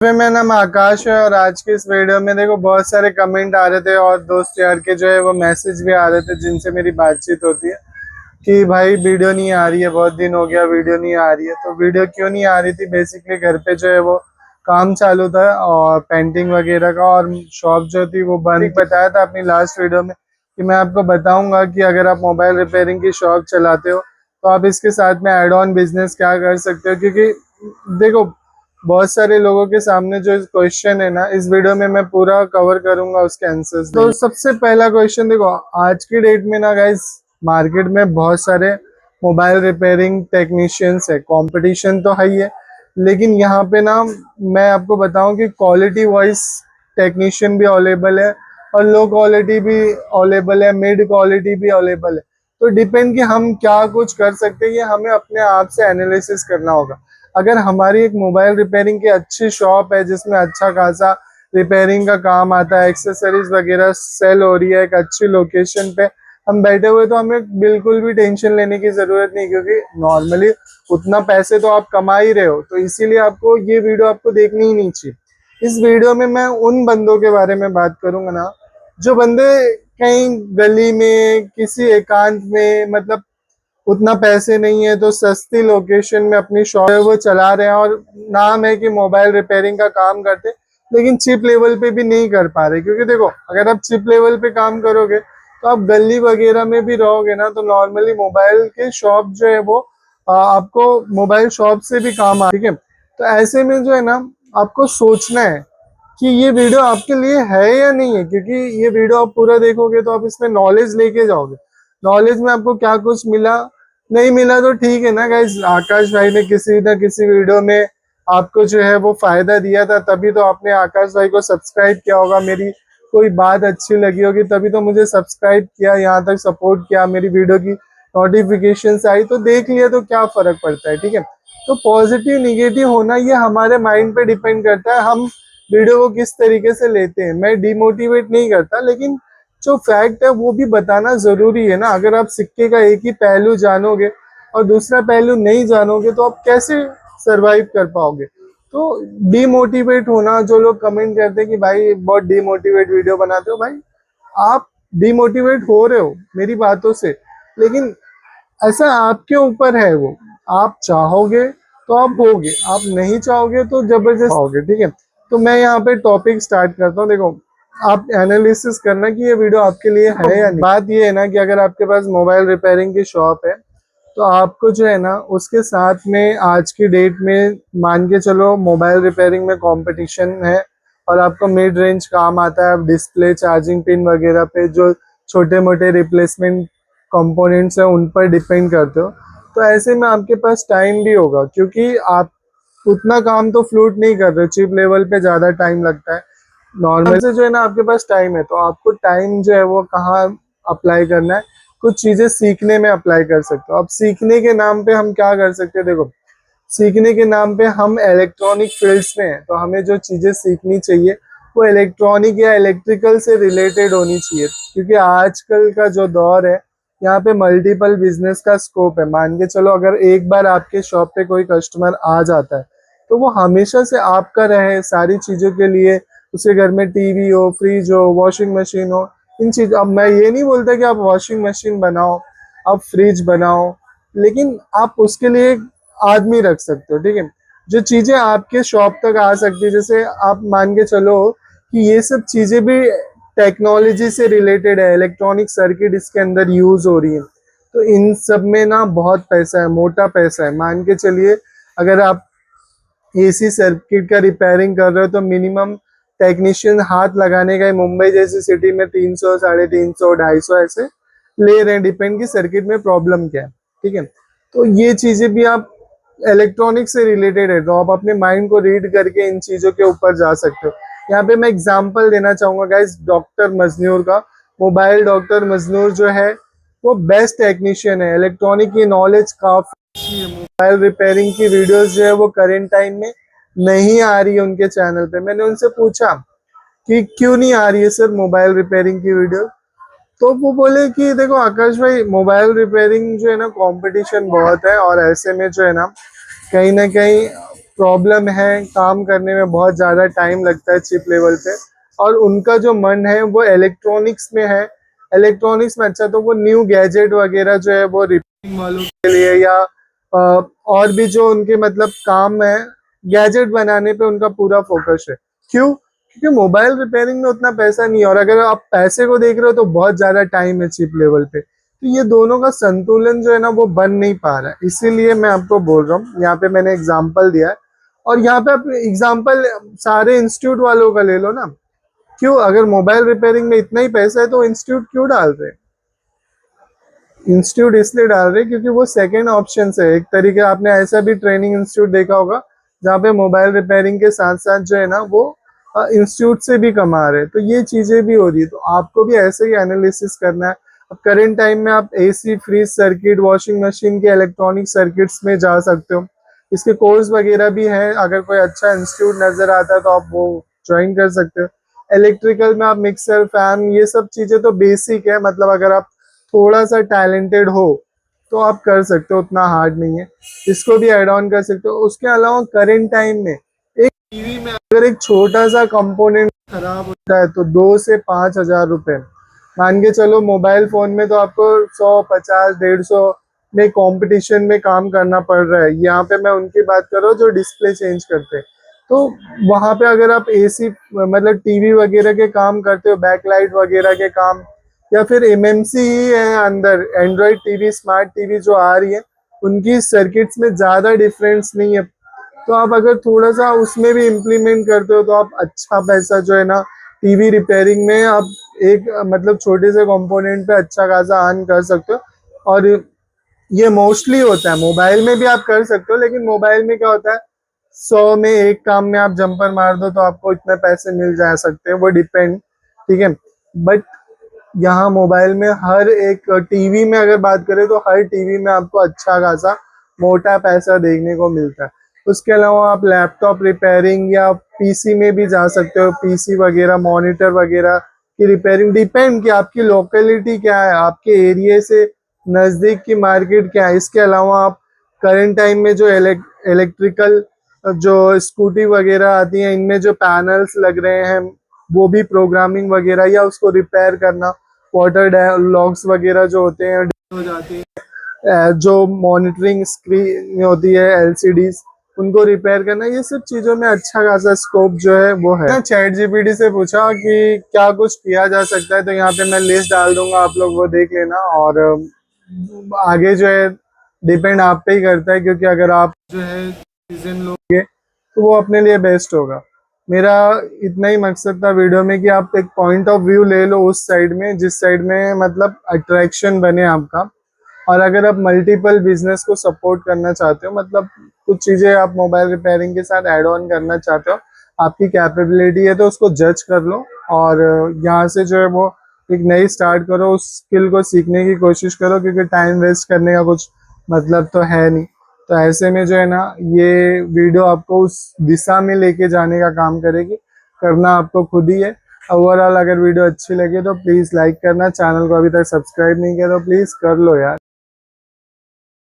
मेरा नाम आकाश है और आज के इस वीडियो में देखो बहुत सारे कमेंट आ रहे थे और दोस्त यार के जो है वो मैसेज भी आ रहे थे जिनसे मेरी बातचीत होती है कि भाई वीडियो नहीं आ रही है, बहुत दिन हो गया वीडियो नहीं आ रही है। तो वीडियो क्यों नहीं आ रही थी, बेसिकली घर पे जो है वो काम चालू था और पेंटिंग वगैरह का, और शॉप जो थी वो बंद। बताया था अपनी लास्ट वीडियो में कि मैं आपको बताऊंगा कि अगर आप मोबाइल रिपेयरिंग की शॉप चलाते हो तो आप इसके साथ में एड ऑन बिजनेस क्या कर सकते हो, क्योंकि देखो बहुत सारे लोगों के सामने जो क्वेश्चन है ना, इस वीडियो में मैं पूरा कवर करूंगा उसके आंसर्स। तो सबसे पहला क्वेश्चन देखो, आज की डेट में ना गाइस मार्केट में बहुत सारे मोबाइल रिपेयरिंग टेक्नीशियंस है, कंपटीशन तो है ही है, लेकिन यहाँ पे ना मैं आपको बताऊं कि क्वालिटी वाइज टेक्नीशियन भी अवेलेबल है और लो क्वालिटी भी अवेलेबल है, मिड क्वालिटी भी अवेलेबल है। तो डिपेंड कि हम क्या कुछ कर सकते हैं, ये हमें अपने आप से एनालिसिस करना होगा। अगर हमारी एक मोबाइल रिपेयरिंग की अच्छी शॉप है जिसमें अच्छा खासा रिपेयरिंग का काम आता है, एक्सेसरीज वगैरह सेल हो रही है एक अच्छी लोकेशन पे हम बैठे हुए, तो हमें बिल्कुल भी टेंशन लेने की जरूरत नहीं, क्योंकि नॉर्मली उतना पैसे तो आप कमा ही रहे हो। तो इसीलिए आपको ये वीडियो आपको देखनी ही नहीं चाहिए। इस वीडियो में मैं उन बंदों के बारे में बात करूंगा ना, जो बंदे कहीं गली में किसी एकांत में, मतलब उतना पैसे नहीं है तो सस्ती लोकेशन में अपनी शॉप वो चला रहे हैं और नाम है कि मोबाइल रिपेयरिंग का काम करते, लेकिन चिप लेवल पे भी नहीं कर पा रहे। क्योंकि देखो अगर आप चिप लेवल पे काम करोगे तो आप गली वगैरह में भी रहोगे ना, तो नॉर्मली मोबाइल के शॉप जो है वो आपको मोबाइल शॉप से भी काम आ, ठीक है। तो ऐसे में जो है ना, आपको सोचना है कि ये वीडियो आपके लिए है या नहीं है, क्योंकि ये वीडियो आप पूरा देखोगे तो आप इसमें नॉलेज लेके जाओगे। नॉलेज में आपको क्या कुछ मिला नहीं मिला तो ठीक है ना गाइस, आकाश भाई ने किसी ना किसी वीडियो में आपको जो है वो फायदा दिया था, तभी तो आपने आकाश भाई को सब्सक्राइब किया होगा। मेरी कोई बात अच्छी लगी होगी तभी तो मुझे सब्सक्राइब किया, यहाँ तक सपोर्ट किया, मेरी वीडियो की नोटिफिकेशन आई तो देख लिया, तो क्या फर्क पड़ता है, ठीक है। तो पॉजिटिव निगेटिव होना ये हमारे माइंड पे डिपेंड करता है, हम वीडियो को किस तरीके से लेते हैं। मैं डिमोटिवेट नहीं करता, लेकिन जो फैक्ट है वो भी बताना जरूरी है ना। अगर आप सिक्के का एक ही पहलू जानोगे और दूसरा पहलू नहीं जानोगे तो आप कैसे सरवाइव कर पाओगे। तो डिमोटिवेट होना, जो लोग कमेंट करते हैं कि भाई बहुत डिमोटिवेट वीडियो बनाते हो, भाई आप डिमोटिवेट हो रहे हो मेरी बातों से, लेकिन ऐसा आपके ऊपर है, वो आप चाहोगे तो आप होगे, आप नहीं चाहोगे तो जबरदस्त होगे, ठीक है। तो मैं यहाँ पे टॉपिक स्टार्ट करता हूँ। देखो आप एनालिसिस करना कि ये वीडियो आपके लिए है या नहीं। बात ये है ना कि अगर आपके पास मोबाइल रिपेयरिंग की शॉप है तो आपको जो है ना उसके साथ में आज की डेट में मान के चलो मोबाइल रिपेयरिंग में कंपटीशन है और आपको मिड रेंज काम आता है, आप डिस्प्ले चार्जिंग पिन वगैरह पे जो छोटे मोटे रिप्लेसमेंट कंपोनेंट्स है उन पर डिपेंड करते हो, तो ऐसे में आपके पास टाइम भी होगा, क्योंकि आप उतना काम तो फ्लूट नहीं कर रहे, चिप लेवल पे ज्यादा टाइम लगता है। नॉर्मल से जो है ना आपके पास टाइम है, तो आपको टाइम जो है वो कहाँ अप्लाई करना है, कुछ चीजें सीखने में अप्लाई कर सकते हो। अब सीखने के नाम पे हम क्या कर सकते हैं, देखो सीखने के नाम पे हम इलेक्ट्रॉनिक फील्ड्स में हैं तो हमें जो चीजें सीखनी चाहिए वो इलेक्ट्रॉनिक या इलेक्ट्रिकल से रिलेटेड होनी चाहिए, क्योंकि आजकल का जो दौर है यहाँ पे मल्टीपल बिजनेस का स्कोप है। मान के चलो अगर एक बार आपके शॉप पे कोई कस्टमर आ जाता है तो वो हमेशा से आपका रहे सारी चीजों के लिए, उसके घर में टीवी हो, फ्रिज हो, वॉशिंग मशीन हो, इन चीज। अब मैं ये नहीं बोलता कि आप वॉशिंग मशीन बनाओ, आप फ्रिज बनाओ, लेकिन आप उसके लिए एक आदमी रख सकते हो, ठीक है, जो चीजें आपके शॉप तक आ सकती है। जैसे आप मान के चलो कि ये सब चीजें भी टेक्नोलॉजी से रिलेटेड है, इलेक्ट्रॉनिक सर्किट इसके अंदर यूज हो रही है, तो इन सब में ना बहुत पैसा है, मोटा पैसा है। मान के चलिए अगर आप एसी सर्किट का रिपेयरिंग कर रहे हो तो मिनिमम टेक्नीशियन हाथ लगाने का मुंबई जैसी सिटी में 300, 350, 250 ऐसे ले रहे हैं, डिपेंड की सर्किट में प्रॉब्लम क्या है, ठीक है। तो ये चीजें भी आप इलेक्ट्रॉनिक से रिलेटेड है, तो आप अपने माइंड को रीड करके इन चीजों के ऊपर जा सकते हो। यहाँ पे मैं एग्जांपल देना चाहूंगा गाइस डॉक्टर मजनूर का। मोबाइल डॉक्टर मजनूर जो है वो बेस्ट टेक्नीशियन है, इलेक्ट्रॉनिक की नॉलेज काफी है। मोबाइल रिपेयरिंग की वीडियोस जो है वो करेंट टाइम में नहीं आ रही है उनके चैनल पे। मैंने उनसे पूछा कि क्यों नहीं आ रही है सर मोबाइल रिपेयरिंग की वीडियो, तो वो बोले कि देखो आकाश भाई मोबाइल रिपेयरिंग जो है ना कंपटीशन बहुत है, और ऐसे में जो है ना कहीं प्रॉब्लम है, काम करने में बहुत ज़्यादा टाइम लगता है चिप लेवल पे, और उनका जो मन है वो इलेक्ट्रॉनिक्स में है। इलेक्ट्रॉनिक्स में अच्छा, तो वो न्यू गैजेट वगैरह जो है वो रिपेयरिंग वालों के लिए, या और भी जो उनके मतलब काम है, गैजेट बनाने पे उनका पूरा फोकस है। क्यों? क्योंकि मोबाइल रिपेयरिंग में उतना पैसा नहीं है, और अगर आप पैसे को देख रहे हो तो बहुत ज्यादा टाइम है चिप लेवल पे। तो ये दोनों का संतुलन जो है ना वो बन नहीं पा रहा है, इसीलिए मैं आपको बोल रहा हूँ। यहाँ पे मैंने एग्जाम्पल दिया है, और यहाँ पे आप एग्जाम्पल सारे इंस्टीट्यूट वालों का ले लो ना। क्यों? अगर मोबाइल रिपेयरिंग में इतना ही पैसा है तो इंस्टीट्यूट क्यों डाल रहे हैं? इंस्टीट्यूट इसलिए डाल रहे हैं क्योंकि वो सेकेंड ऑप्शन है। एक तरीके आपने ऐसा भी ट्रेनिंग इंस्टीट्यूट देखा होगा जहाँ पे मोबाइल रिपेयरिंग के साथ साथ जो है ना वो इंस्टीट्यूट से भी कमा रहे हैं। तो ये चीजें भी हो रही है, तो आपको भी ऐसे ही एनालिसिस करना है। अब करेंट टाइम में आप AC, fridge circuit, washing machine के इलेक्ट्रॉनिक सर्किट्स में जा सकते हो। इसके कोर्स वगैरह भी हैं, अगर कोई अच्छा इंस्टीट्यूट नजर आता है तो आप वो ज्वाइन कर सकते हो। इलेक्ट्रिकल में आप मिक्सर, फैन, ये सब चीजें तो बेसिक है, मतलब अगर आप थोड़ा सा टैलेंटेड हो तो आप कर सकते हो, उतना हार्ड नहीं है, इसको भी ऐड ऑन कर सकते हो। उसके अलावा करेंट टाइम में एक टीवी में अगर एक छोटा सा कंपोनेंट खराब होता है तो 2 से 5 हज़ार रुपए। मान के चलो मोबाइल फोन में तो आपको 100, 50, 150 में कंपटीशन में काम करना पड़ रहा है। यहाँ पे मैं उनकी बात कर रहा हूँ जो डिस्प्ले चेंज करते हैं। तो वहां पे अगर आप एसी मतलब टीवी वगैरह के काम करते हो, बैकलाइट वगैरह के काम, या फिर एमएमसी ही है अंदर, एंड्रॉइड टीवी, स्मार्ट टीवी जो आ रही है उनकी सर्किट्स में ज्यादा डिफरेंस नहीं है। तो आप अगर थोड़ा सा उसमें भी इम्प्लीमेंट करते हो तो आप अच्छा पैसा जो है ना टीवी रिपेयरिंग में आप एक मतलब छोटे से कंपोनेंट पे अच्छा खासा अर्न कर सकते हो। और ये मोस्टली होता है, मोबाइल में भी आप कर सकते हो, लेकिन मोबाइल में क्या होता है 100 में 1 काम में आप जंपर मार दो तो आपको इतने पैसे मिल जा सकते हैं, वो डिपेंड, ठीक है। बट यहाँ मोबाइल में हर एक टीवी में अगर बात करें तो हर टीवी में आपको अच्छा खासा मोटा पैसा देखने को मिलता है। उसके अलावा आप लैपटॉप रिपेयरिंग या पीसी में भी जा सकते हो, पीसी वगैरह, मॉनिटर वगैरह की रिपेयरिंग, डिपेंड कि आपकी लोकेलिटी क्या है, आपके एरिया से नज़दीक की मार्केट क्या है। इसके अलावा आप करंट टाइम में जो इलेक्ट्रिकल जो स्कूटी वगैरह आती हैं, इनमें जो पैनल्स लग रहे हैं वो भी प्रोग्रामिंग वगैरह या उसको रिपेयर करना, वाटर लॉग्स वगैरह जो होते हैं हो जाती है, जो मॉनिटरिंग स्क्रीन होती है एलसीडीज, उनको रिपेयर करना, ये सब चीजों में अच्छा खासा स्कोप जो है वो है। चैट जीपीटी से पूछा कि क्या कुछ किया जा सकता है, तो यहाँ पे मैं लिस्ट डाल दूंगा, आप लोग वो देख लेना। और आगे जो है डिपेंड आप पे ही करता है, क्योंकि अगर आप जो है डिसीजन लोगे तो वो अपने लिए बेस्ट होगा। मेरा इतना ही मकसद था वीडियो में कि आप एक पॉइंट ऑफ व्यू ले लो उस साइड में जिस साइड में मतलब अट्रैक्शन बने आपका। और अगर आप मल्टीपल बिजनेस को सपोर्ट करना चाहते हो, मतलब कुछ चीज़ें आप मोबाइल रिपेयरिंग के साथ ऐड ऑन करना चाहते हो, आपकी कैपेबिलिटी है तो उसको जज कर लो, और यहाँ से जो है वो एक नई स्टार्ट करो, उस स्किल को सीखने की कोशिश करो, क्योंकि टाइम वेस्ट करने का कुछ मतलब तो है नहीं। तो ऐसे में जो है ना ये वीडियो आपको उस दिशा में लेके जाने का काम करेगी, करना आपको खुद ही है। ओवरऑल अगर वीडियो अच्छी लगे तो प्लीज़ लाइक करना, चैनल को अभी तक सब्सक्राइब नहीं किया तो प्लीज़ कर लो यार।